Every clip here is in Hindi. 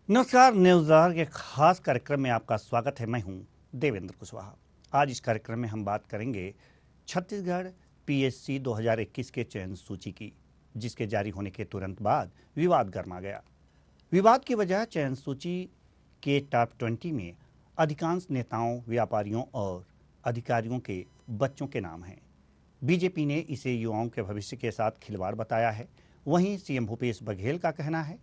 नमस्कार। न्यूज़ के खास कार्यक्रम में आपका स्वागत है। मैं हूं देवेंद्र कुशवाहा। आज इस कार्यक्रम में हम बात करेंगे छत्तीसगढ़ पीएससी 2021 के चयन सूची की, जिसके जारी होने के तुरंत बाद विवाद गर्मा गया। विवाद की वजह चयन सूची के टॉप 20 में अधिकांश नेताओं, व्यापारियों और अधिकारियों के बच्चों के नाम हैं। बीजेपी ने इसे युवाओं के भविष्य के साथ खिलवाड़ बताया है। वहीं सीएम भूपेश बघेल का कहना है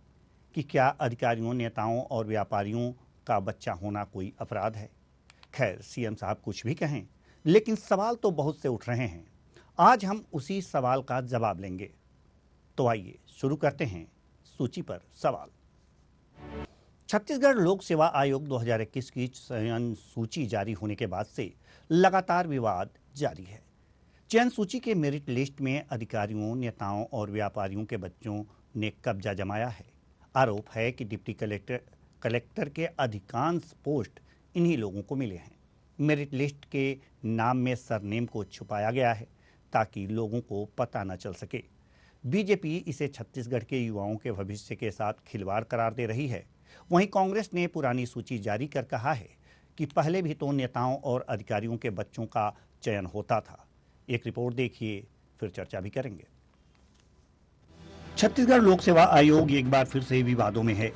कि क्या अधिकारियों, नेताओं और व्यापारियों का बच्चा होना कोई अपराध है। खैर, सीएम साहब कुछ भी कहें, लेकिन सवाल तो बहुत से उठ रहे हैं। आज हम उसी सवाल का जवाब लेंगे। तो आइए शुरू करते हैं सूची पर सवाल। छत्तीसगढ़ लोक सेवा आयोग 2021 की चयन सूची जारी होने के बाद से लगातार विवाद जारी है। चयन सूची के मेरिट लिस्ट में अधिकारियों, नेताओं और व्यापारियों के बच्चों ने कब्जा जमाया है। आरोप है कि डिप्टी कलेक्टर के अधिकांश पोस्ट इन्हीं लोगों को मिले हैं। मेरिट लिस्ट के नाम में सरनेम को छुपाया गया है ताकि लोगों को पता न चल सके। बीजेपी इसे छत्तीसगढ़ के युवाओं के भविष्य के साथ खिलवाड़ करार दे रही है। वहीं कांग्रेस ने पुरानी सूची जारी कर कहा है कि पहले भी तो नेताओं और अधिकारियों के बच्चों का चयन होता था। एक रिपोर्ट देखिए, फिर चर्चा भी करेंगे। छत्तीसगढ़ लोक सेवा आयोग एक बार फिर से विवादों में है।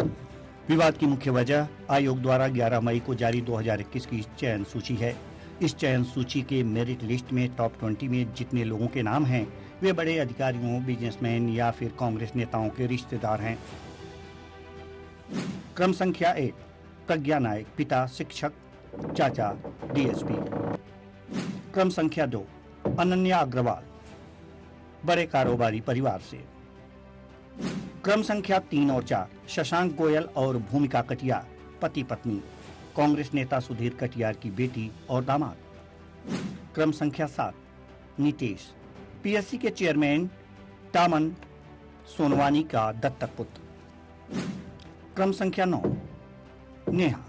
विवाद की मुख्य वजह आयोग द्वारा 11 मई को जारी 2021 की चयन सूची है। इस चयन सूची के मेरिट लिस्ट में टॉप 20 में जितने लोगों के नाम हैं, वे बड़े अधिकारियों, बिजनेसमैन या फिर कांग्रेस नेताओं के रिश्तेदार हैं। क्रम संख्या 1, प्रज्ञा नायक, पिता शिक्षक, चाचा डीएसपी। क्रम संख्या 2, अनन्या अग्रवाल, बड़े कारोबारी परिवार से। क्रम संख्या 3 और 4, शशांक गोयल और भूमिका कटियार, पति पत्नी, कांग्रेस नेता सुधीर कटियार की बेटी और दामाद। क्रम संख्या 7, नीतीश, पीएससी के चेयरमैन टामन सोनवानी का दत्तक पुत्र। क्रम संख्या 9, नेहा,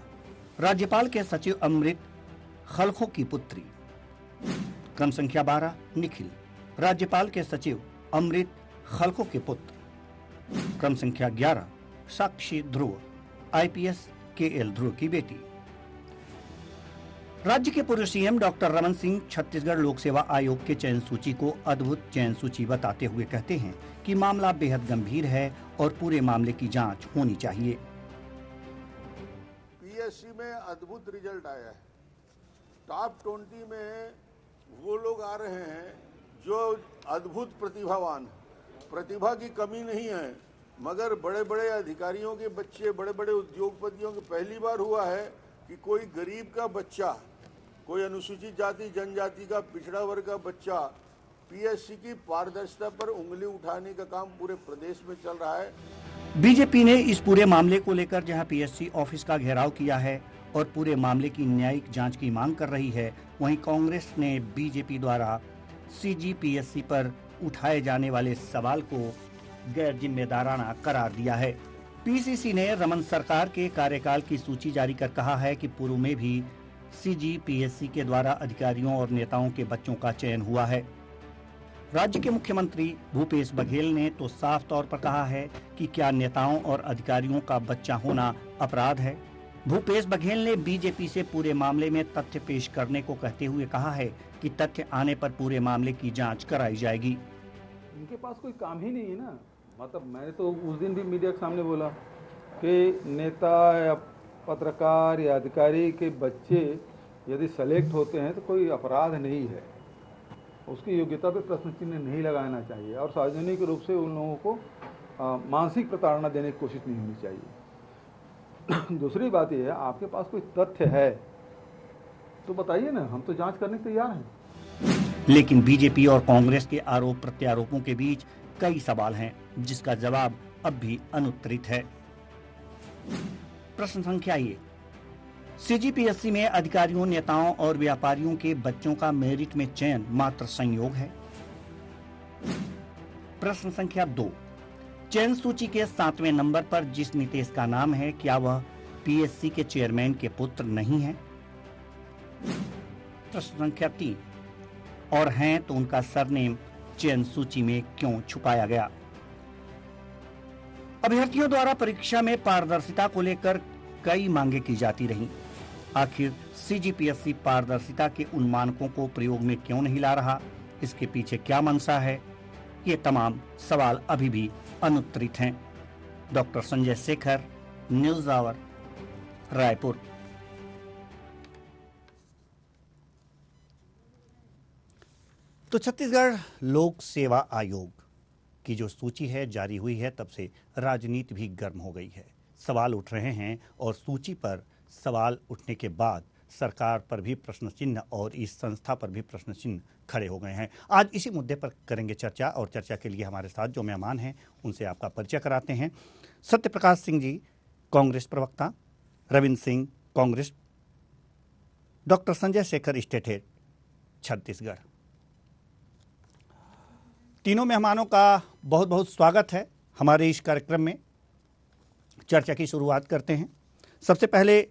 राज्यपाल के सचिव अमृत खलखो की पुत्री। क्रम संख्या 12, निखिल, राज्यपाल के सचिव अमृत खलखो के पुत्र। क्रम संख्या 11, साक्षी ध्रुव, आईपीएस केएल ध्रुव की बेटी। राज्य के पूर्व सीएम डॉक्टर रमन सिंह छत्तीसगढ़ लोक सेवा आयोग के चयन सूची को अद्भुत चयन सूची बताते हुए कहते हैं कि मामला बेहद गंभीर है और पूरे मामले की जांच होनी चाहिए। पीएससी में अद्भुत रिजल्ट आया है। टॉप 20 में वो लोग आ रहे हैं जो अद्भुत प्रतिभावान, प्रतिभा की कमी नहीं है, मगर बड़े बड़े अधिकारियों के बच्चे, बड़े बड़े उद्योगपतियों के पहली बार हुआ है कि कोई गरीब का बच्चा, कोई अनुसूचित जाति जनजाति का, पिछड़ा वर्ग का बच्चा पीएससी की पारदर्शिता पर उंगली उठाने का काम पूरे प्रदेश में चल रहा है। बीजेपी ने इस पूरे मामले को लेकर जहां पीएससी ऑफिस का घेराव किया है और पूरे मामले की न्यायिक जांच की मांग कर रही है, वहीं कांग्रेस ने बीजेपी द्वारा सीजीपीएससी पर उठाए जाने वाले सवाल को गैर जिम्मेदाराना करार दिया है। पीसीसी ने रमन सरकार के कार्यकाल की सूची जारी कर कहा है कि पूर्व में भी सीजीपीएससी के द्वारा अधिकारियों और नेताओं के बच्चों का चयन हुआ है। राज्य के मुख्यमंत्री भूपेश बघेल ने तो साफ तौर पर कहा है कि क्या नेताओं और अधिकारियों का बच्चा होना अपराध है। भूपेश बघेल ने बीजेपी से पूरे मामले में तथ्य पेश करने को कहते हुए कहा है कि तथ्य आने पर पूरे मामले की जांच कराई जाएगी। उनके पास कोई काम ही नहीं है ना। मतलब मैंने तो उस दिन भी मीडिया के सामने बोला कि नेता या पत्रकार या अधिकारी के बच्चे यदि सेलेक्ट होते हैं तो कोई अपराध नहीं है, उसकी योग्यता पे प्रश्न चिन्ह नहीं लगाना चाहिए और सार्वजनिक रूप से उन लोगों को मानसिक प्रताड़ना देने की कोशिश नहीं होनी चाहिए। दूसरी बात यह है, आपके पास कोई तथ्य है तो बताइए ना, हम तो जांच करने के तैयार हैं। लेकिन बीजेपी और कांग्रेस के आरोप प्रत्यारोपों के बीच कई सवाल हैं, जिसका जवाब अब भी अनुत्तरित है। प्रश्न संख्या 1, सीजीपीएससी में अधिकारियों, नेताओं और व्यापारियों के बच्चों का मेरिट में चयन मात्र संयोग है। प्रश्न संख्या 2, चयन सूची के 7वें नंबर पर जिस नीतीश का नाम है, क्या वह पीएससी के चेयरमैन के पुत्र नहीं है। प्रश्न संख्या 3, और हैं तो उनका सरनेम चयन सूची में क्यों छुपाया गया। अभ्यर्थियों द्वारा परीक्षा में पारदर्शिता को लेकर कई मांगे की जाती रहीं। आखिर सीजीपीएससी पारदर्शिता के उन मानकों को प्रयोग में क्यों नहीं ला रहा, इसके पीछे क्या मंशा है, ये तमाम सवाल अभी भी अनुत्तरित हैं। Doctor Sanjay Shekhar, news hour, Raipur. तो छत्तीसगढ़ लोक सेवा आयोग की जो सूची है जारी हुई है, तब से राजनीति भी गर्म हो गई है। सवाल उठ रहे हैं और सूची पर सवाल उठने के बाद सरकार पर भी प्रश्न चिन्ह और इस संस्था पर भी प्रश्न चिन्ह खड़े हो गए हैं। आज इसी मुद्दे पर करेंगे चर्चा, और चर्चा के लिए हमारे साथ जो मेहमान हैं उनसे आपका परिचय कराते हैं। सत्यप्रकाश सिंह जी, कांग्रेस प्रवक्ता, Ravindra Singh, Congress, doctor Sanjay Shekhar, state head, Chhattisgarh. तीनों मेहमानों का बहुत बहुत स्वागत है हमारे इस कार्यक्रम में। चर्चा की शुरुआत करते हैं। सबसे पहले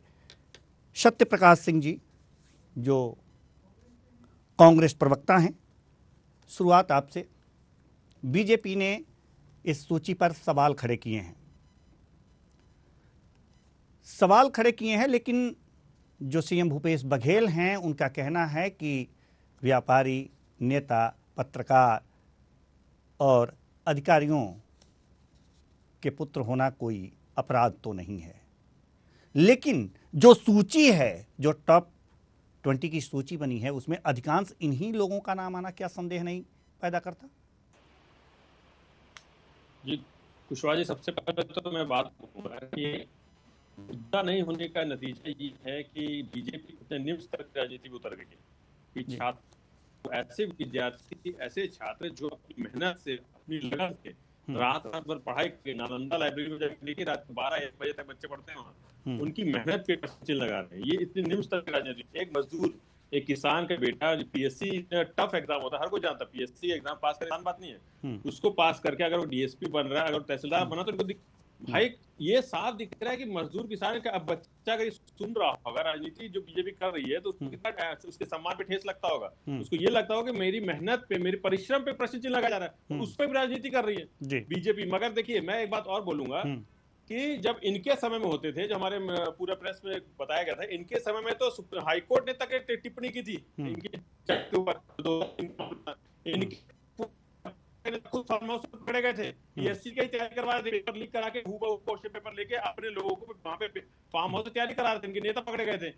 सत्यप्रकाश सिंह जी, जो कांग्रेस प्रवक्ता हैं, शुरुआत आपसे। बीजेपी ने इस सूची पर सवाल खड़े किए हैं, लेकिन जो सीएम भूपेश बघेल हैं उनका कहना है कि व्यापारी, नेता, पत्रकार और अधिकारियों के पुत्र होना कोई अपराध तो नहीं है। लेकिन जो सूची है, जो टॉप 20 की सूची बनी है, उसमें अधिकांश इन्हीं लोगों का नाम आना क्या संदेह नहीं पैदा करता? जी कुशवाहा जी, सबसे पहले तो मैं बात कहूँगा कि मुद्दा नहीं होने का नतीजा ये है कि बीजेपी इतने निम्न स्तर की राजनीति में उतर गई है कि छात्र, ऐसे विद्यार्थी, ऐसे छात्र जो अपनी मेहनत से, अपनी लगन से रात भर पढ़ाई करके नालंदा लाइब्रेरी में जाकर लेके रात 12-1 बजे तक बच्चे पढ़ते हैं वहाँ, उनकी मेहनत पे प्रश्न लगा रहे हैं। ये इतनी निम्न स्तर की राजनीति। एक मजदूर, एक किसान का बेटा, पीएससी इतना टफ एग्जाम होता है, हर कोई जानता है पीएससी एग्जाम पास करना आसान बात नहीं है। उसको पास करके अगर वो डीएसपी बन रहा है, अगर तहसीलदार बना, तो उनको भाई ये साफ दिख रहा है कि मजदूर किसान का अब बच्चा अगर सुन रहा होगा राजनीति जो बीजेपी कर रही है, तो उसको कितना उसके सम्मान पे ठेस लगता होगा। उसको ये लगता होगा कि मेरी मेहनत पे, मेरे परिश्रम पे प्रश्न चिन्ह लगाया जा रहा है, उस पर भी राजनीति कर रही है बीजेपी। मगर देखिए, मैं एक बात और बोलूंगा कि जब इनके समय में होते थे, जो हमारे पूरा प्रेस में बताया गया था, इनके समय में तो हाईकोर्ट ने तक एक टिप्पणी की थी इनकी खुद फार्म हाउस में पकड़े गए थे, पीएससी की तैयारी करवा रहे थे, पेपर लीक करा के क्वेश्चन पेपर लेके अपने लोगों को वहां पे फार्म हाउस में तैयारी करा रहे थे। इनके नेता पकड़े गए थे।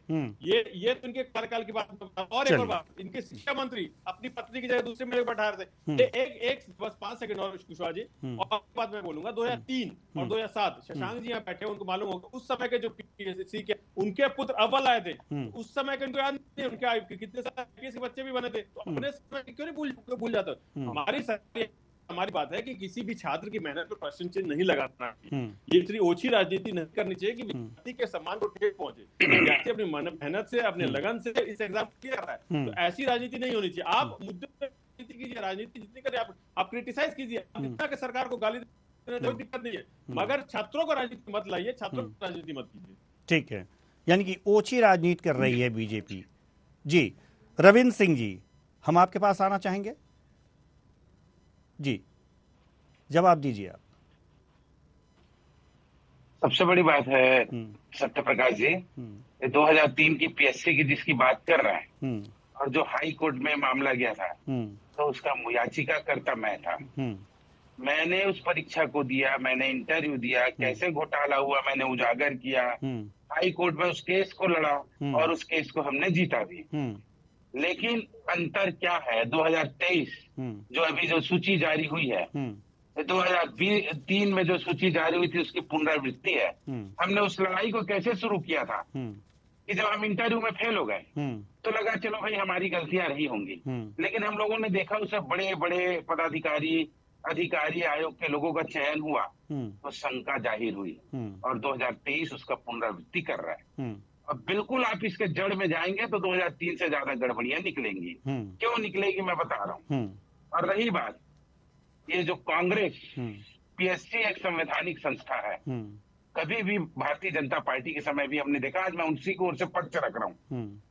ये तो इनके कार्यकाल की बात। और एक और बात, इनके शिक्षा मंत्री अपनी पत्नी की जगह दूसरे में बैठा रहे थे। एक बस 5 सेकंड और कुशवाहा जी, और बाद में बोलूंगा। 2003 और 2007 शशांक जी यहाँ बैठे, उनको मालूम होगा उस समय के जो पीएससी के उनके पुत्र अव्वल आए थे, उस समय के उनको याद नहीं, उनके कितने सारे बच्चे भी बने थे। तो अपने समय क्यों नहीं भूल जाता? हमारी बात है कि किसी भी छात्र की मेहनत पर प्रश्न चिन्ह नहीं लगाना। ये इतनी ओछी राजनीति नहीं करनी चाहिए कि विद्यार्थी के सम्मान को ठेस पहुंचे। विद्यार्थी अपनी मेहनत से, अपने लगन से इस एग्जाम क्लियर कर रहा है, तो ऐसी राजनीति नहीं होनी चाहिए। आप मुद्दे पर राजनीति कीजिए, राजनीति जितनी करें आप क्रिटिसाइज कीजिए, जितना कि सरकार को गाली देने कोई दिक्कत नहीं है, मगर छात्रों को राजनीति मत लाइए, छात्रों को राजनीति मत कीजिए। ठीक है, यानी कि ओछी राजनीति कर रही है बीजेपी। जी रविंद्र सिंह जी, हम आपके पास आना चाहेंगे। जी जवाब दीजिए आप। सबसे बड़ी बात है सत्यप्रकाश जी, 2003 की पीएससी की जिसकी बात कर रहा है, और जो हाई कोर्ट में मामला गया था, तो उसका याचिकाकर्ता मैं था। मैंने उस परीक्षा को दिया, मैंने इंटरव्यू दिया, कैसे घोटाला हुआ मैंने उजागर किया, हाई कोर्ट में उस केस को लड़ा और उस केस को हमने जीता भी। लेकिन अंतर क्या है, 2023 जो अभी जो सूची जारी हुई है, 2003 में जो सूची जारी हुई थी उसकी पुनरावृत्ति है। हमने उस लड़ाई को कैसे शुरू किया था कि जब हम इंटरव्यू में फेल हो गए तो लगा चलो भाई हमारी गलतियां रही होंगी, लेकिन हम लोगों ने देखा उससे बड़े बड़े पदाधिकारी, अधिकारी, आयोग के लोगों का चयन हुआ, तो शंका जाहिर हुई, और 2023 उसका पुनरावृत्ति कर रहा है। अब बिल्कुल आप इसके जड़ में जाएंगे तो 2003 से ज्यादा गड़बड़ियां निकलेंगी। क्यों निकलेगी मैं बता रहा हूँ। और रही बात, ये जो कांग्रेस, पीएससी एक संवैधानिक संस्था है। कभी भी भारतीय जनता पार्टी के समय भी हमने देखा, आज मैं उसी को ओर से पक्ष रख रहा हूँ,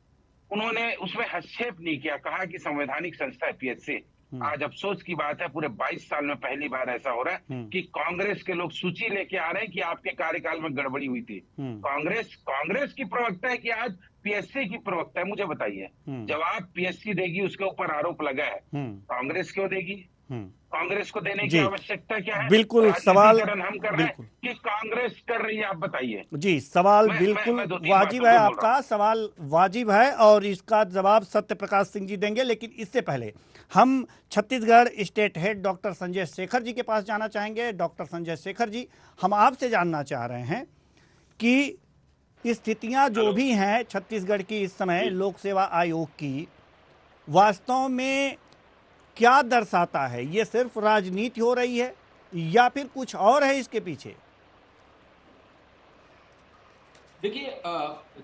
उन्होंने उसमें हस्तक्षेप नहीं किया, कहा कि संवैधानिक संस्था है पीएससी, आज अफसोस की बात है, पूरे 22 साल में पहली बार ऐसा हो रहा है कि कांग्रेस के लोग सूची लेके आ रहे हैं कि आपके कार्यकाल में गड़बड़ी हुई थी। कांग्रेस की प्रवक्ता है कि आज पीएससी की प्रवक्ता है। मुझे बताइए, जवाब पीएससी देगी, उसके ऊपर आरोप लगा है, कांग्रेस क्यों देगी? कांग्रेस को देने की आवश्यकता क्या है? बिल्कुल सवाल हम कर रहे हैं कि कांग्रेस कर रही है, आप बताइए। जी, सवाल बिल्कुल वाजिब है, आपका सवाल वाजिब है और इसका जवाब सत्य प्रकाश सिंह जी देंगे। लेकिन इससे पहले हम Chhattisgarh state head doctor Sanjay Shekhar ji के पास जाना चाहेंगे। डॉक्टर संजय शेखर जी, हम आपसे जानना चाह रहे हैं कि स्थितियां जो भी हैं छत्तीसगढ़ की इस समय लोक सेवा आयोग की, वास्तव में क्या दर्शाता है? ये सिर्फ राजनीति हो रही है या फिर कुछ और है इसके पीछे? देखिए,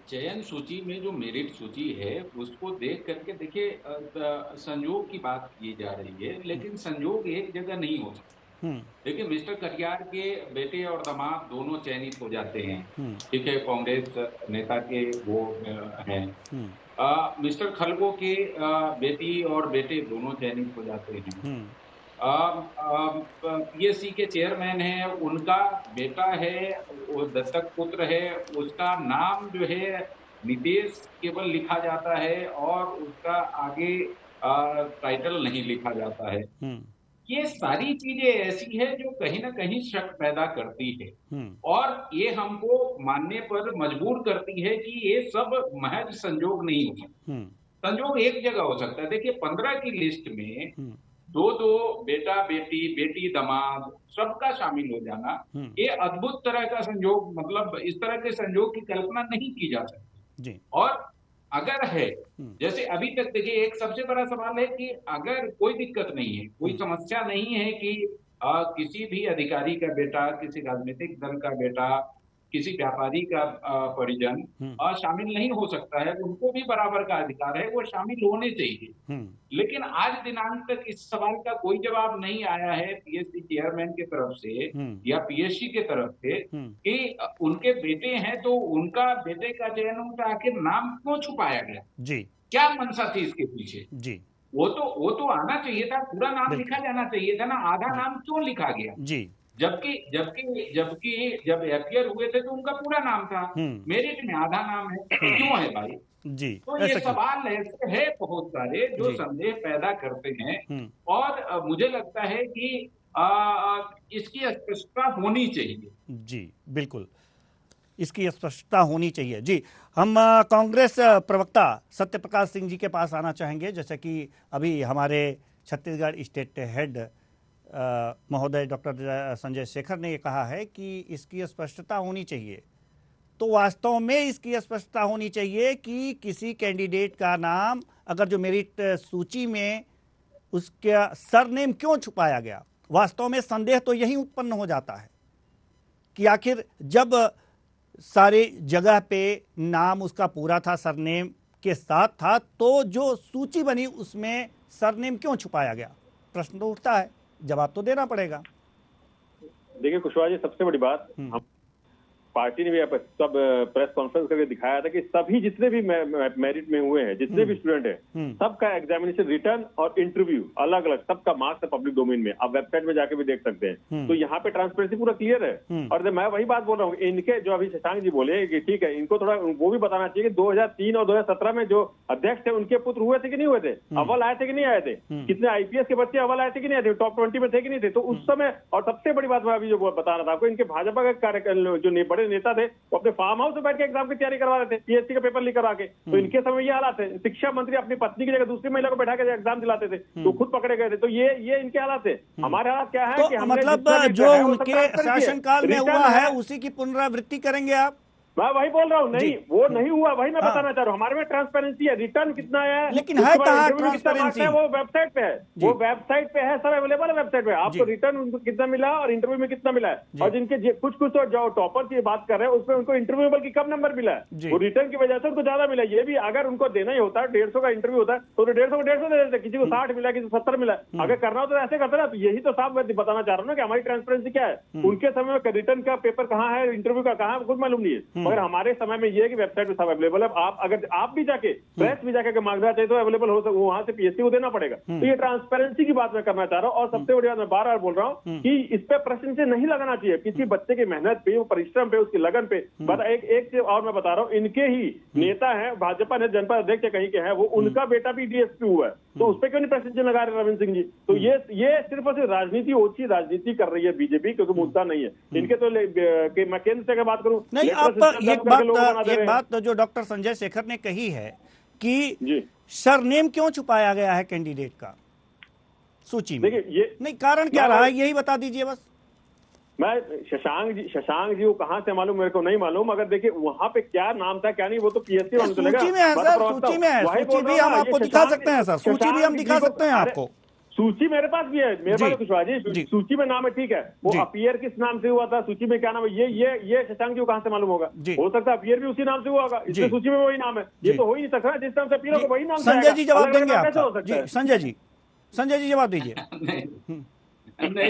चयन सूची में जो मेरिट सूची है उसको देख करके देखिए, संयोग की बात की जा रही है, लेकिन संयोग एक जगह नहीं हो सकता। देखिए, मिस्टर कटियार के बेटे और दामाद दोनों चयनित हो जाते हैं, ठीक है, कांग्रेस नेता के वो हैं। मिस्टर खलगो के बेटी और बेटे दोनों चयनित हो जाते हैं। पीएससी के चेयरमैन है, उनका बेटा है, वो दत्तक पुत्र है, उसका नाम जो है नितेश केवल लिखा जाता है और उसका आगे टाइटल नहीं लिखा जाता है। ये सारी चीजें ऐसी है जो कहीं ना कहीं शक पैदा करती है और ये हमको मानने पर मजबूर करती है कि ये सब महज संजोग नहीं हो सकता। संजोग एक जगह हो सकता है। देखिए, 15 की लिस्ट में दो बेटा बेटी, बेटी दामाद सबका शामिल हो जाना, ये अद्भुत तरह का संजोग, मतलब इस तरह के संजोग की कल्पना नहीं की जा सकती। और अगर है, जैसे अभी तक देखिए, एक सबसे बड़ा सवाल है कि अगर कोई दिक्कत नहीं है, कोई समस्या नहीं है कि किसी भी अधिकारी का बेटा, किसी राजनीतिक दल का बेटा, किसी व्यापारी का परिजन शामिल नहीं हो सकता है, उनको भी बराबर का अधिकार है, वो शामिल होने चाहिए। लेकिन आज दिनांक तक इस सवाल का कोई जवाब नहीं आया है पीएससी चेयरमैन के तरफ से या पीएससी के तरफ से कि उनके बेटे हैं तो उनका बेटे का चयन, उनका आखिर नाम क्यों छुपाया गया जी? क्या मंशा थी इसके पीछे जी? वो तो आना चाहिए था, पूरा नाम लिखा जाना चाहिए था ना, आधा नाम क्यों लिखा गया जी? जबकि जब एफआईआर हुए थे तो उनका पूरा नाम था, मेरिट में आधा नाम है, क्यों है भाई जी? तो ये सवाल ऐसे है बहुत सारे जो संदेह पैदा करते हैं और मुझे लगता है कि इसकी स्पष्टता होनी चाहिए। जी बिल्कुल, इसकी स्पष्टता होनी चाहिए जी। हम कांग्रेस प्रवक्ता सत्य प्रकाश सिंह जी के पास आना चाहेंगे। जैसे कि अभी हमारे छत्तीसगढ़ स्टेट हेड महोदय डॉक्टर संजय शेखर ने ये कहा है कि इसकी स्पष्टता होनी चाहिए, तो वास्तव में इसकी स्पष्टता होनी चाहिए कि किसी कैंडिडेट का नाम अगर जो मेरिट सूची में उसका सरनेम क्यों छुपाया गया, वास्तव में संदेह तो यही उत्पन्न हो जाता है कि आखिर जब सारे जगह पे नाम उसका पूरा था, सरनेम के साथ था, तो जो सूची बनी उसमें सरनेम क्यों छुपाया गया? प्रश्न तो उठता है, जवाब तो देना पड़ेगा। देखिए कुशवाहा जी, सबसे बड़ी बात, हम पार्टी ने भी सब प्रेस कॉन्फ्रेंस करके दिखाया था कि सभी जितने भी मेरिट में हुए हैं, जितने भी स्टूडेंट हैं, सबका एग्जामिनेशन रिटर्न और इंटरव्यू अलग अलग, सबका मार्क्स है पब्लिक डोमेन में, आप वेबसाइट में जाके भी देख सकते हैं। तो यहाँ पे ट्रांसपेरेंसी पूरा क्लियर है। और मैं वही बात बोल रहा हूँ, इनके जो अभी शशांक जी बोले कि ठीक है, इनको थोड़ा वो भी बताना चाहिए कि 2003 और 2017 में जो अध्यक्ष थे उनके पुत्र हुए थे कि नहीं हुए थे, अव्वल आए थे कि नहीं आए थे, कितने आईपीएस के बच्चे अव्वल आए थे कि नहीं आए थे, टॉप 20 में थे कि नहीं थे। तो उस समय, और सबसे बड़ी बात मैं अभी जो बता रहा था आपको, इनके भाजपा के जो बड़े नेता थे वो अपने फार्म हाउस में बैठ के एग्जाम की तैयारी करवा रहे थे, पीएससी का पेपर लीक करवा के। तो इनके समय ये हालात है। शिक्षा मंत्री अपनी पत्नी की जगह दूसरी महिला को बैठा के एग्जाम दिलाते थे, तो खुद पकड़े गए थे। तो ये इनके हालात है। हमारे हालात क्या है तो कि मतलब जो उनके शासनकाल में हुआ है उसी की पुनरावृत्ति करेंगे आप? मैं वही बोल रहा हूँ, नहीं वो नहीं हुआ, वही मैं बताना चाह रहा हूँ। हमारे में ट्रांसपेरेंसी है, रिटर्न कितना है, लेकिन है कहाँ ट्रांसपेरेंसी? वो वेबसाइट पे है, वो वेबसाइट पे है, सब अवेलेबल है वेबसाइट पे। आपको रिटर्न उनको कितना मिला और इंटरव्यू में कितना मिला है, और जिनके कुछ तो जो टॉपर की बात कर रहे हैं उसमें उनको इंटरव्यू बल्कि कम नंबर मिला है, वो रिटर्न की वजह से उनको ज्यादा मिला। ये भी अगर उनको देना ही होता है, 150 का इंटरव्यू होता है तो 150 को 150 दे देते, किसी को 60 मिला, किसी को 70 मिला। अगर करना हो तो ऐसे करते ना। तो यही तो साफ बताना चाह रहा हूँ ना कि हमारी ट्रांसपेरेंसी क्या है। उनके समय में रिटर्न का पेपर कहाँ है, इंटरव्यू का कहाँ है, कुछ मालूम नहीं है। मगर हमारे समय में ये है कि वेबसाइट पे सब अवेलेबल है। आप अगर आप भी जाके प्रेस भी जाके मांगना चाहिए तो अवेलेबल हो सकता, वहां से पीएससी को देना पड़ेगा। तो ये ट्रांसपेरेंसी की बात मैं करना चाह रहा हूँ। और सबसे बड़ी बात मैं बार बार बोल रहा हूँ कि इस पे प्रश्न से नहीं लगाना चाहिए, किसी बच्चे की मेहनत पे, परिश्रम पे, उसकी लगन पे। एक चीज और मैं बता रहा हूँ, इनके ही नेता है, भाजपा ने जनपद अध्यक्ष कहीं के हैं, वो उनका बेटा भी डीएसपी हुआ है, तो उस पर क्यों नहीं प्रश्न लगा रहे रविंद्र सिंह जी? तो ये सिर्फ और सिर्फ राजनीति, ओछी राजनीति कर रही है बीजेपी, क्योंकि मुद्दा नहीं है इनके। तो मैं केंद्र से अगर बात करूं, नहीं, आप एक बात जो डॉक्टर संजय शेखर ने कही है कि सरनेम क्यों छुपाया गया है कैंडिडेट का सूची में? देखिए, ये नहीं, कारण क्या रहा है, यही बता दीजिए बस। मैं शशांक जी को कहां से मालूम मेरे को नहीं मालूम, मगर देखिए वहां पे क्या नाम था क्या नहीं वो तो पीएससी वालों को चलेगा। सूची में है सर, सूची में है, सूची भी हम आपको दिखा सकते हैं सर, सूची भी हम दिखा सकते हैं आपको। सूची मेरे पास भी है, मेरे पास कुशवाहा जी सूची में नाम है, ठीक है। वो अपीयर किस नाम से हुआ था, सूची में क्या नाम है, ये शशांक जी को कहां से मालूम होगा? हो सकता है अपीयर भी उसी नाम से हुआ होगा, इसलिए सूची में वही नाम है। ये तो हो ही नहीं सकता जिस नाम से अपीयर को वही नाम। संजय जी जवाब देंगे आपका जी, संजय जी जवाब दीजिए। नहीं,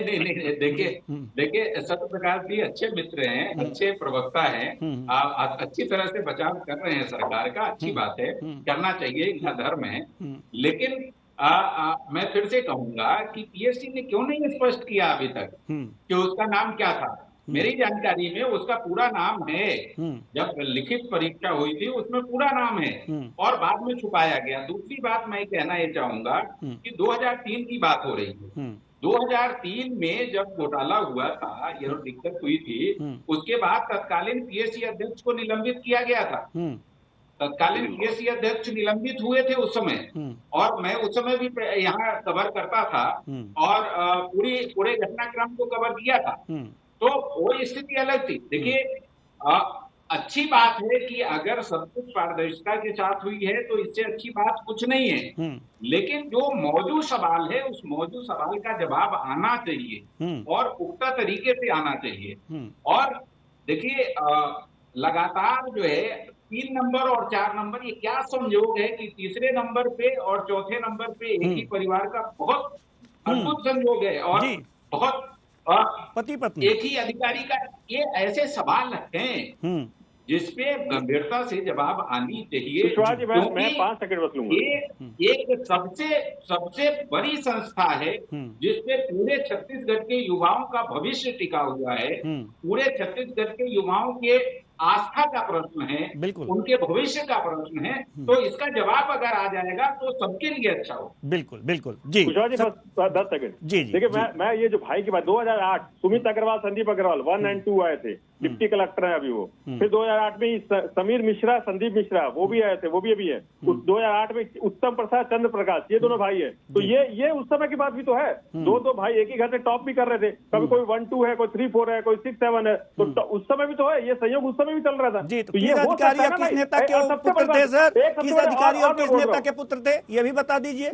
देखिए सत्य प्रकाश जी अच्छे मित्र हैं, अच्छे प्रवक्ता हैं, आप अच्छी तरह से बचाव कर रहे हैं सरकार का, अच्छी बात है, करना चाहिए, इनका धर्म है। लेकिन मैं फिर से कहूंगा कि पीएससी ने क्यों नहीं स्पष्ट किया अभी तक कि उसका नाम क्या था? मेरी जानकारी में उसका पूरा नाम है, जब लिखित परीक्षा हुई थी उसमें पूरा नाम है और बाद में छुपाया गया। दूसरी बात मैं कहना ये चाहूंगा कि 2003 की बात हो रही है। 2003 में जब घोटाला हुआ था, ये दिक्कत हुई थी, उसके बाद तत्कालीन पीएससी अध्यक्ष को निलंबित किया गया था। तत्कालीन पीएससी अध्यक्ष निलंबित हुए थे उस समय, और मैं उस समय भी यहाँ कवर करता था और पूरे घटनाक्रम को कवर किया था। तो वो स्थिति अलग थी। देखिए, अच्छी बात है कि अगर सब कुछ पारदर्शिता के साथ हुई है तो इससे अच्छी बात कुछ नहीं है, लेकिन जो मौजूद सवाल है उस मौजूद सवाल का जवाब आना चाहिए और पुख्ता तरीके से आना चाहिए। और देखिए, लगातार जो है 3 नंबर और 4 नंबर, ये क्या संयोग है कि तीसरे नंबर पे और चौथे नंबर पे एक ही परिवार का बहुत अद्भुत संयोग है और बहुत पति पत्नी एक ही अधिकारी का। ये ऐसे सवाल हैं जिसपे गंभीरता से जवाब आनी चाहिए, मैं 5 सेकंड बस लूंगा। ये एक सबसे बड़ी संस्था है जिसपे पूरे छत्तीसगढ़ के युवाओं का भविष्य टिका हुआ है। पूरे छत्तीसगढ़ के युवाओं के आस्था का प्रश्न है, उनके भविष्य का प्रश्न है, तो इसका जवाब अगर आ जाएगा तो सबके लिए अच्छा हो। बिल्कुल बिल्कुल जी। कुशवाहा जी बस 10 सेकंड जी। देखिए, मैं ये जो भाई की बात, 2008 सुमित अग्रवाल, संदीप अग्रवाल 1 and 2 आए थे, डिप्टी कलेक्टर है अभी वो। फिर 2008 में समीर मिश्रा, संदीप मिश्रा, वो भी आए थे, वो भी अभी है। 2008 में उत्तम प्रसाद, चंद्र प्रकाश, ये दोनों भाई है। तो ये उस समय की बात भी तो है। दो भाई एक ही घर से टॉप भी कर रहे थे, कभी कोई 1-2 है, कोई 3-4 है, कोई 6-7 है, तो उस समय भी तो है, ये संयोग उस समय भी चल रहा था जी। तो किस अधिकारी और किस नेता के पुत्र थे सर? किस अधिकारी और किस नेता के पुत्र थे, ये भी बता दीजिए।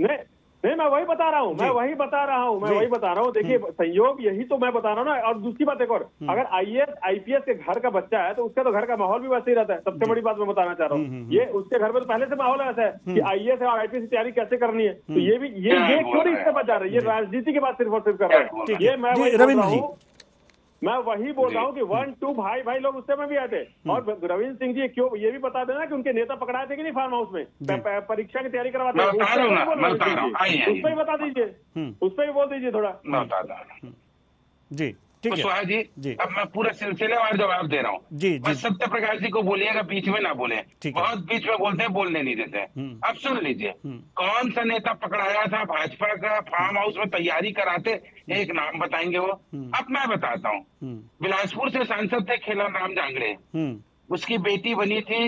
नहीं, मैं वही बता रहा हूँ, मैं वही बता रहा हूँ। देखिए, संयोग यही तो मैं बता रहा हूँ ना। और दूसरी बात एक और, अगर आईएएस आईपीएस के घर का बच्चा है तो उसका तो घर का माहौल भी वैसे ही रहता है। सबसे बड़ी बात मैं बताना चाह रहा हूँ, ये उसके घर में तो पहले से माहौल ऐसा है कि आईएएस और आईपीएस की तैयारी कैसे करनी है। तो ये क्यों नहीं इससे बचा रहे? ये राजनीति की बात सिर्फ और सिर्फ कर रहे हैं। ये मैं वही बोल रहा हूँ कि 1-2 भाई लोग उस समय भी आए थे। और रविंद्र सिंह जी क्यों, ये भी बता देना कि उनके नेता पकड़ाए थे कि नहीं फार्म हाउस में परीक्षा की तैयारी करवाते हैं, उस पर भी बता दीजिए, उस पर भी बोल दीजिए थोड़ा जी। कुशवाहा जी, अब मैं पूरे सिलसिलेवार जवाब दे रहा हूँ। बस सत्य प्रकाश जी को बोलिएगा, बीच में ना बोले, बहुत बीच में बोलते हैं, बोलने नहीं देते। अब सुन लीजिए, कौन सा नेता पकड़ाया था भाजपा का फार्म हाउस में तैयारी कराते, एक नाम बताएंगे वो। अब मैं बताता हूँ, बिलासपुर से सांसद थे खेलन राम जांगड़े, उसकी बेटी बनी थी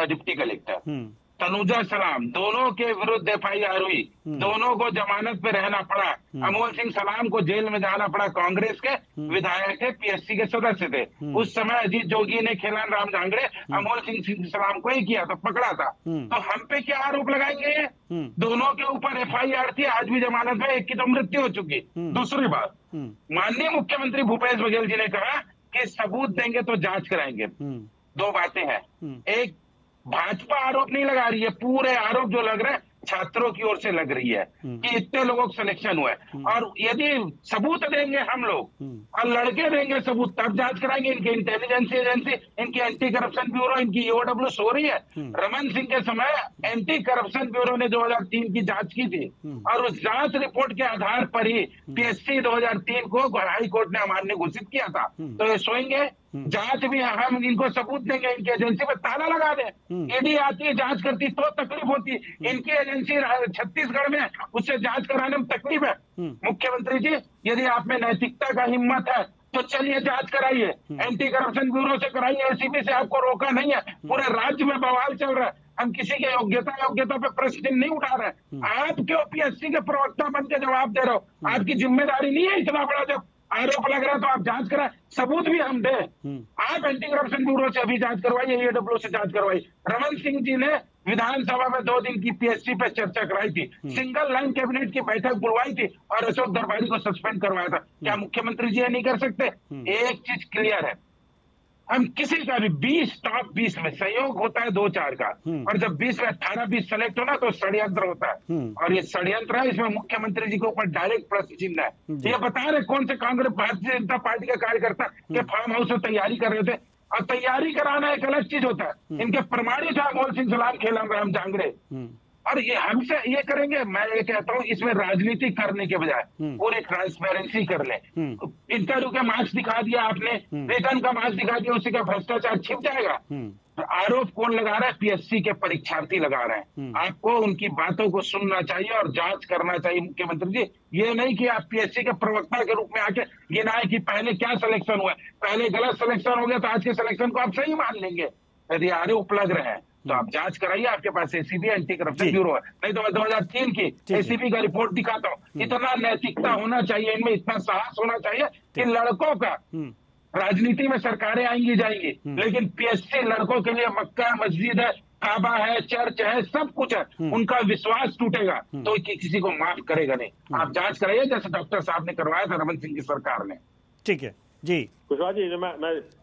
डिप्टी कलेक्टर तनुजा सलाम, दोनों के विरुद्ध एफआईआर हुई, दोनों को जमानत पे रहना पड़ा। अमोल सिंह सलाम को जेल में जाना पड़ा, कांग्रेस के विधायक थे, पीएससी के सदस्य थे। उस समय अजीत जोगी ने खेलान राम जांगड़े अमोल सिंह सलाम को ही किया तो पकड़ा था। तो हम पे क्या आरोप लगाए गए? दोनों के ऊपर एफआईआर थी, आज भी जमानत में, एक की तो मृत्यु हो चुकी। दूसरी बात, माननीय मुख्यमंत्री भूपेश बघेल जी ने कहा कि सबूत देंगे तो जांच कराएंगे। 2 बातें हैं, एक, भाजपा आरोप नहीं लगा रही है, पूरे आरोप जो लग रहे हैं छात्रों की ओर से लग रही है कि इतने लोगों का सिलेक्शन हुआ है, और यदि सबूत देंगे हम लोग और लड़के देंगे सबूत, तब जांच कराएंगे। इनकी इंटेलिजेंस एजेंसी, इनकी एंटी करप्शन ब्यूरो, इनकी ईओडब्ल्यू सो रही है। रमन सिंह के समय एंटी करप्शन ब्यूरो ने 2003 की जांच की थी, और उस जांच रिपोर्ट के आधार पर ही पीएससी 2003 को हाई कोर्ट ने अमान्य घोषित किया था। तो ये सोएंगे, जांच भी हम इनको सबूत देंगे, इनकी एजेंसी पे ताला लगा दें। ईडी आती है, जांच करती तो तकलीफ होती, इनकी एजेंसी छत्तीसगढ़ में, उससे जांच कराने में तकलीफ है। मुख्यमंत्री जी, यदि आप में नैतिकता का हिम्मत है तो चलिए जांच कराइए, एंटी करप्शन ब्यूरो से कराइए, एसीबी से आपको रोका नहीं है। पूरे राज्य में बवाल चल रहा है, हम किसी के योग्यता पे प्रश्न नहीं उठा रहे। आप क्यों पीएससी के प्रवक्ता बन के जवाब दे रहे हो? आपकी जिम्मेदारी नहीं है? इतना बड़ा जब आरोप लग रहा है तो आप जांच कराएं, सबूत भी हम दें। आप एंटी करप्शन ब्यूरो से अभी जांच करवाइए, ईओडब्ल्यू से जांच करवाइए। रमन सिंह जी ने विधानसभा में 2 दिन की पीएससी पे चर्चा कराई थी, सिंगल लाइन कैबिनेट की बैठक बुलवाई थी और अशोक दरबारी को सस्पेंड करवाया था। क्या मुख्यमंत्री जी ये नहीं कर सकते? एक चीज क्लियर है, हम किसी का भी 20 टॉप 20 में सहयोग होता है 2-4 का, और जब 20 में 18-20 सेलेक्ट होना तो षड्यंत्र होता है, और ये षड्यंत्र है। इसमें मुख्यमंत्री जी के ऊपर डायरेक्ट प्रश्न चिन्ह है। ये बता रहे कौन से कांग्रेस भारतीय जनता पार्टी के कार्यकर्ता के फार्म हाउस में तैयारी कर रहे थे, और तैयारी कराना एक अलग चीज होता है। इनके प्रमाणित है मोल सिंह सलाम, खेलम राम जांगड़े, और ये हमसे ये करेंगे। मैं ये कहता हूँ, इसमें राजनीति करने के बजाय पूरी ट्रांसपेरेंसी कर ले। इंटरव्यू के मार्क्स दिखा दिया आपने, रिटर्न का मार्क्स दिखा दिया, उसी का भ्रष्टाचार छिप जाएगा। आरोप कौन लगा रहा है? पीएससी के परीक्षार्थी लगा रहे हैं। आपको उनकी बातों को सुनना चाहिए और जांच करना चाहिए मुख्यमंत्री जी। ये नहीं कि आप पीएससी के प्रवक्ता के रूप में आके गिनाए कि पहले क्या सिलेक्शन हुआ, पहले गलत सिलेक्शन हो गया तो आज के सिलेक्शन को आप सही मान लेंगे। यदि आरोप लग रहे हैं तो आप जांच कराइए, आपके पास एसीबी एंटी करप्शन ब्यूरो है। नहीं तो मैं 2003 की एसीबी का रिपोर्ट दिखाता हूँ। इतना नैतिकता होना चाहिए इनमें, इतना साहस होना चाहिए कि लड़कों का, राजनीति में सरकारें आएंगी जाएंगी, लेकिन पीएससी लड़कों के लिए मक्का मस्जिद है, काबा है, चर्च है, सब कुछ है। उनका विश्वास टूटेगा तो किसी को माफ करेगा नहीं। आप जांच कराइए जैसे डॉक्टर साहब ने करवाया था रमन सिंह की सरकार ने। ठीक है जी कुशवाहा जी, मैं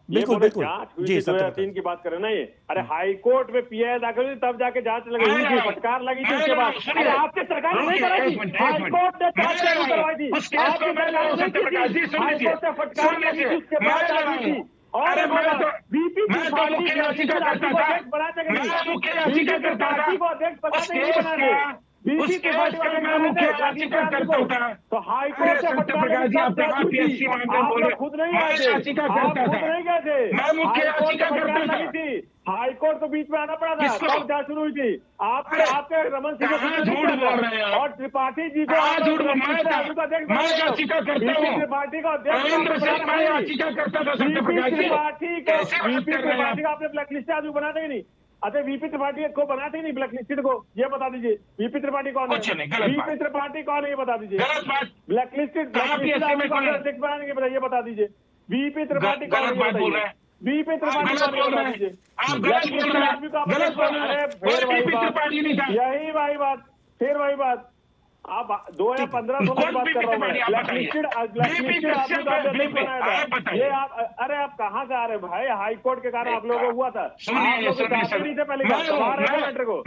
बिल्कुल जांच हुई थी 2003 की बात कर रहे ना ये। अरे हाई कोर्ट में पीआई दाखिल हुई तब जाके जांच लगी थी, फटकार लगी थी उसके बाद। अरे आपकी सरकार ने नहीं कराई थी, हाई कोर्ट ने जांच नहीं करवाई थी, आपकी सरकार ने नहीं की थी, हाई कोर्ट से फटकार लगी थी, उसके बाद लगी थी। और बीपी त्रिपाठी को अध्यक्ष बनाते नहीं, बीपी त्रिपाठी को अध्यक्ष बनाते नहीं बनाने, बीपी त्रिपाठी को मैं मुख्य याचिका करता था तो हाई कोर्ट से फटकार जी आप पीएससी मामले बोल रहे, खुद नहीं गए थे, आप खुद नहीं गए थे, मैं मुख्य याचिका करता थी, हाई कोर्ट को बीच में आना पड़ा था, तब जांच शुरू हुई थी। आपके रमन सिंह झूठ बोल रहे हैं और त्रिपाठी जी को याचिका करता हूँ, त्रिपाठी का अध्यक्ष याचिका करता था, त्रिपाठी का आपने ब्लैक लिस्ट आदमी बनाते ही नहीं। अच्छा, वीपी त्रिपाठी को बनाते ही नहीं ब्लैक लिस्टेड को, ये बता दीजिए वीपी त्रिपाठी कौन है? वीपी त्रिपाठी कौन है ये बता दीजिए। ब्लैक लिस्टेड अध्यक्ष बनाने के बजाय ये बता दीजिए वीपी त्रिपाठी कौन है? बताइए वीपी त्रिपाठी कौन है बता दीजिए। ब्लैक लिस्टेड आदमी को यही वही बात, फिर वही बात। आप 2015 की बात कर रहा हूँ, ब्लैक लिस्टेड आदमी को आपने नहीं बनाया था ये। आप अरे आप कहाँ से आ रहे भाई? हाई कोर्ट के कारण आप लोगों को हुआ था, आप लोग जानते नहीं थे पहले मैटर को।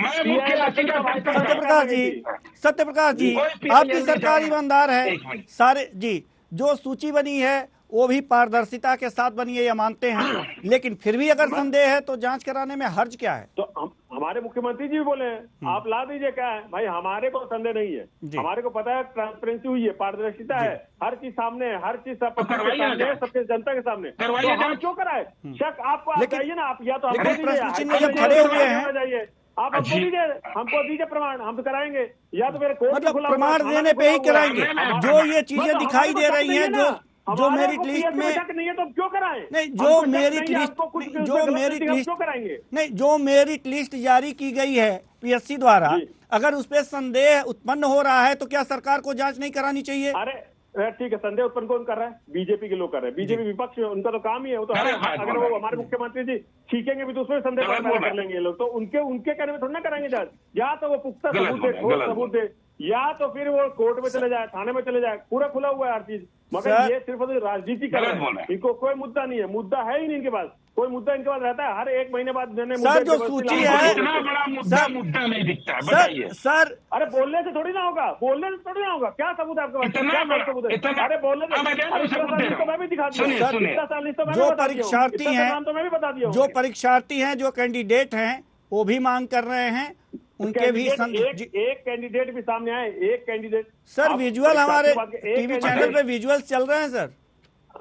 सत्यप्रकाश जी, सत्यप्रकाश जी, आपकी सरकार ईमानदार है सारे जी। जो सूची बनी है वो भी पारदर्शिता के साथ बनी है, ये मानते हैं, लेकिन फिर भी अगर संदेह है तो जांच कराने में हर्ज क्या है? तो हमारे मुख्यमंत्री जी भी बोले हैं, आप ला दीजिए। क्या है भाई? हमारे को संदेह नहीं है, हमारे को पता है ट्रांसपेरेंसी हुई है, पारदर्शिता है, हर चीज सामने है, हर चीज सबके जनता के सामने। तो हम क्यों कराए शक? आपको जाइए ना, आप या तो प्रश्न चिन्ह जब खड़े हुए हैं, जाइए आप हमको दीजिए प्रमाण, हम तो कराएंगे, या तो मेरे कोर्ट मतलब प्रमाण देने पे ही कराएंगे। जो ये चीजें दिखाई दे रही हैं, जो मेरिट लिस्ट में नहीं है तो क्यों कराएं? नहीं, जो मेरिट लिस्ट जारी की गई है पीएससी द्वारा, अगर उस पर संदेह उत्पन्न हो रहा है तो क्या सरकार को जांच नहीं करानी चाहिए? अरे ठीक है, संदेह उत्पन्न कौन कर रहा है? बीजेपी के लोग कर रहे हैं, बीजेपी विपक्ष में, उनका तो काम ही है वो तो। अगर वो हमारे मुख्यमंत्री जी छीकेंगे भी तो उसमें संदेह कर लेंगे ये लोग, तो उनके कहने में थोड़ा ना कराएंगे जांच। या तो वो पुख्ता सबूत दे, ठोस सबूत दे, या तो फिर वो कोर्ट में चले जाए, थाने में चले जाए, पूरा खुला हुआ है हर चीज। मगर सर, ये सिर्फ राजनीति कर रहे हैं, इनको कोई मुद्दा नहीं है, मुद्दा है ही नहीं इनके पास, कोई मुद्दा इनके पास रहता है हर एक महीने बाद। सर जो सूची है, इतना बड़ा मुद्दा नहीं दिखता है, बताइए। सर अरे बोलने से थोड़ी ना होगा, बोलने से थोड़ी ना होगा, क्या सबूत है आपके पास? क्या सबूत है? अरे बोलने से तो मैं भी दिखा दूं, जो परीक्षार्थी हैं, तो मैं भी बता दिया, जो परीक्षार्थी हैं, जो कैंडिडेट हैं, वो भी मांग कर रहे हैं, उनके भी एक कैंडिडेट भी सामने आए, एक कैंडिडेट। सर विजुअल हमारे टीवी चैनल पे विजुअल्स चल रहे हैं सर,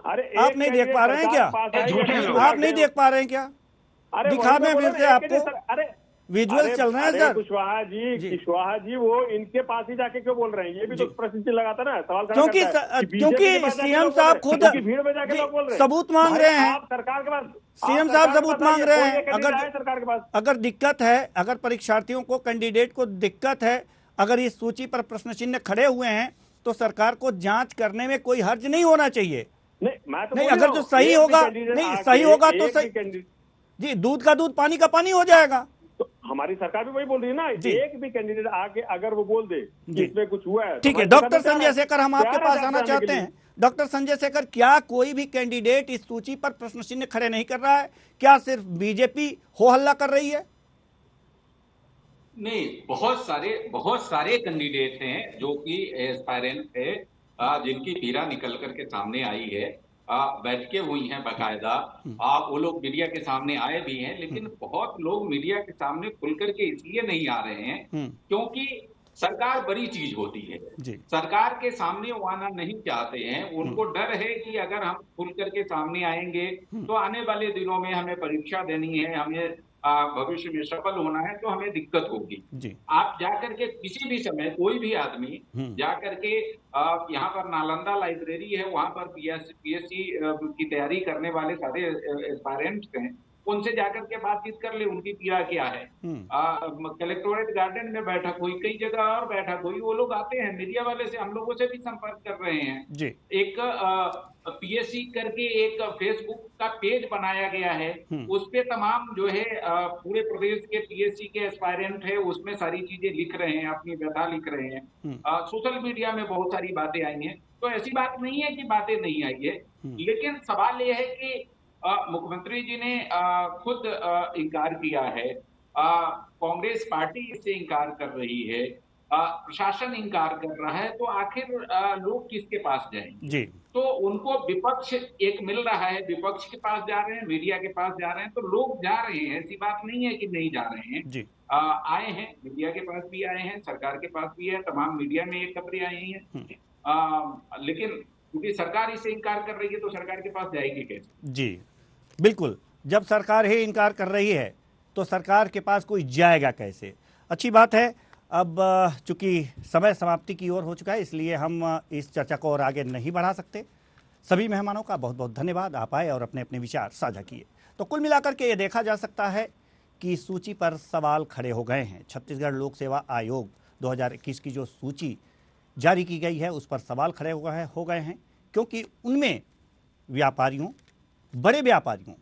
अरे आप नहीं देख पा रहे हैं क्या? आप नहीं देख पा रहे हैं क्या? दिखा दें फिर से आपको, अरे विजुअल चल रहे हैं सर। कुशवाहा जी वो इनके पास ही जाके क्यों बोल रहे हैं? ये भी तो प्रश्न चिन्ह लगाता ना, सवाल क्योंकि सीएम साहब खुद भीड़ में जाके लोग बोल रहे हैं, सबूत मांग रहे हैं, सरकार के पास सीएम साहब सबूत मांग रहे हैं। सरकार के पास अगर दिक्कत है, अगर परीक्षार्थियों को, कैंडिडेट को दिक्कत है, अगर इस सूची पर प्रश्न चिन्ह खड़े हुए हैं, तो सरकार को जांच करने में कोई हर्ज नहीं होना चाहिए। नहीं, अगर जो सही होगा, नहीं सही होगा तो सही जी, दूध का दूध पानी का पानी हो जाएगा। तो हमारी सरकार भी वही बोल रही है ना, एक भी कैंडिडेट आके अगर वो बोल दे कि इसमें कुछ हुआ है, ठीक है। डॉक्टर संजय शेखर, हम आपके पास आना चाहते हैं। डॉक्टर संजय शेखर, क्या कोई भी कैंडिडेट इस सूची पर प्रश्न चिन्ह खड़े नहीं कर रहा है? क्या सिर्फ बीजेपी हो हल्ला कर रही है? नहीं, बहुत सारे कैंडिडेट हैं जो कि एस्पायरेंट है, जिनकी पीड़ा निकल करके सामने आई है, बैठकें हुई हैं बाकायदा, वो लोग मीडिया के सामने आए भी हैं, लेकिन बहुत लोग मीडिया के सामने खुल करके इसलिए नहीं आ रहे हैं क्योंकि सरकार बड़ी चीज होती है, सरकार के सामने वो आना नहीं चाहते हैं। उनको डर है कि अगर हम खुल करके सामने आएंगे तो आने वाले दिनों में हमें परीक्षा देनी है, हमें भविष्य में सफल होना है, तो हमें दिक्कत होगी। आप जाकर के किसी भी समय कोई भी आदमी जाकर के यहाँ पर नालंदा लाइब्रेरी है, वहां पर पीएससी की तैयारी करने वाले सारे एस्पायरेंट्स हैं, उनसे जाकर के बातचीत कर ले, उनकी पीड़ा क्या है। कलेक्टोरेट गार्डन में बैठक हुई, कई जगह और बैठक हुई, वो लोग आते हैं, मीडिया वाले से हम लोगों से भी संपर्क कर रहे हैं। एक पीएससी करके एक फेसबुक का पेज बनाया गया है, उस पे तमाम जो है पूरे प्रदेश के पीएससी के एस्पायरेंट है, उसमें सारी चीजें लिख रहे हैं, अपनी व्यथा लिख रहे हैं। सोशल मीडिया में बहुत सारी बातें आई हैं, तो ऐसी बात नहीं है कि बातें नहीं आई है, लेकिन सवाल यह है कि मुख्यमंत्री जी ने खुद इनकार किया है, कांग्रेस पार्टी इससे इनकार कर रही है, प्रशासन इनकार कर रहा है, तो आखिर लोग किसके पास जाएंगे? तो उनको विपक्ष एक मिल रहा है, विपक्ष के पास जा रहे हैं, मीडिया के पास जा रहे हैं, तो लोग जा रहे हैं, ऐसी बात नहीं है कि नहीं जा रहे हैं। आए हैं, मीडिया के पास भी आए हैं, सरकार के पास भी है, तमाम मीडिया में एक खबरें आई हैं, लेकिन क्योंकि सरकार इसे इनकार कर रही है तो सरकार के पास जाएगी कैसे? जी बिल्कुल, जब सरकार ही इनकार कर रही है तो सरकार के पास कोई जाएगा कैसे? अच्छी बात है। अब चूंकि समय समाप्ति की ओर हो चुका है, इसलिए हम इस चर्चा को और आगे नहीं बढ़ा सकते। सभी मेहमानों का बहुत बहुत धन्यवाद, आप आए और अपने अपने विचार साझा किए। तो कुल मिलाकर के ये देखा जा सकता है कि सूची पर सवाल खड़े हो गए हैं। छत्तीसगढ़ लोक सेवा आयोग 2021 की जो सूची जारी की गई है, उस पर सवाल खड़े हो गए हैं, क्योंकि उनमें व्यापारियों, बड़े व्यापारियों,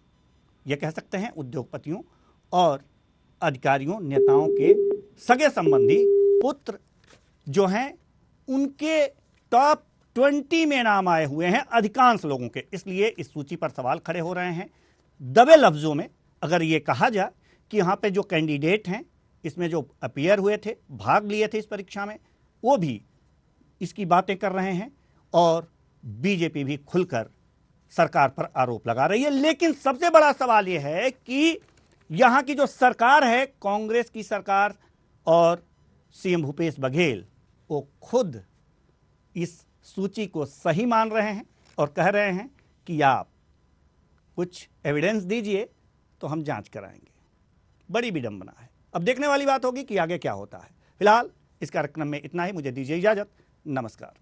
ये कह सकते हैं उद्योगपतियों और अधिकारियों, नेताओं के सगे संबंधी पुत्र जो हैं, उनके टॉप 20 में नाम आए हुए हैं अधिकांश लोगों के। इसलिए इस सूची पर सवाल खड़े हो रहे हैं। दबे लफ्जों में अगर ये कहा जाए कि यहाँ पे जो कैंडिडेट हैं, इसमें जो अपीयर हुए थे, भाग लिए थे इस परीक्षा में, वो भी इसकी बातें कर रहे हैं और बीजेपी भी खुलकर सरकार पर आरोप लगा रही है। लेकिन सबसे बड़ा सवाल यह है कि यहाँ की जो सरकार है, कांग्रेस की सरकार और सीएम भूपेश बघेल, वो खुद इस सूची को सही मान रहे हैं और कह रहे हैं कि आप कुछ एविडेंस दीजिए तो हम जांच कराएंगे। बड़ी विडंबना है। अब देखने वाली बात होगी कि आगे क्या होता है। फिलहाल इस कार्यक्रम में इतना ही। मुझे दीजिए इजाजत। नमस्कार।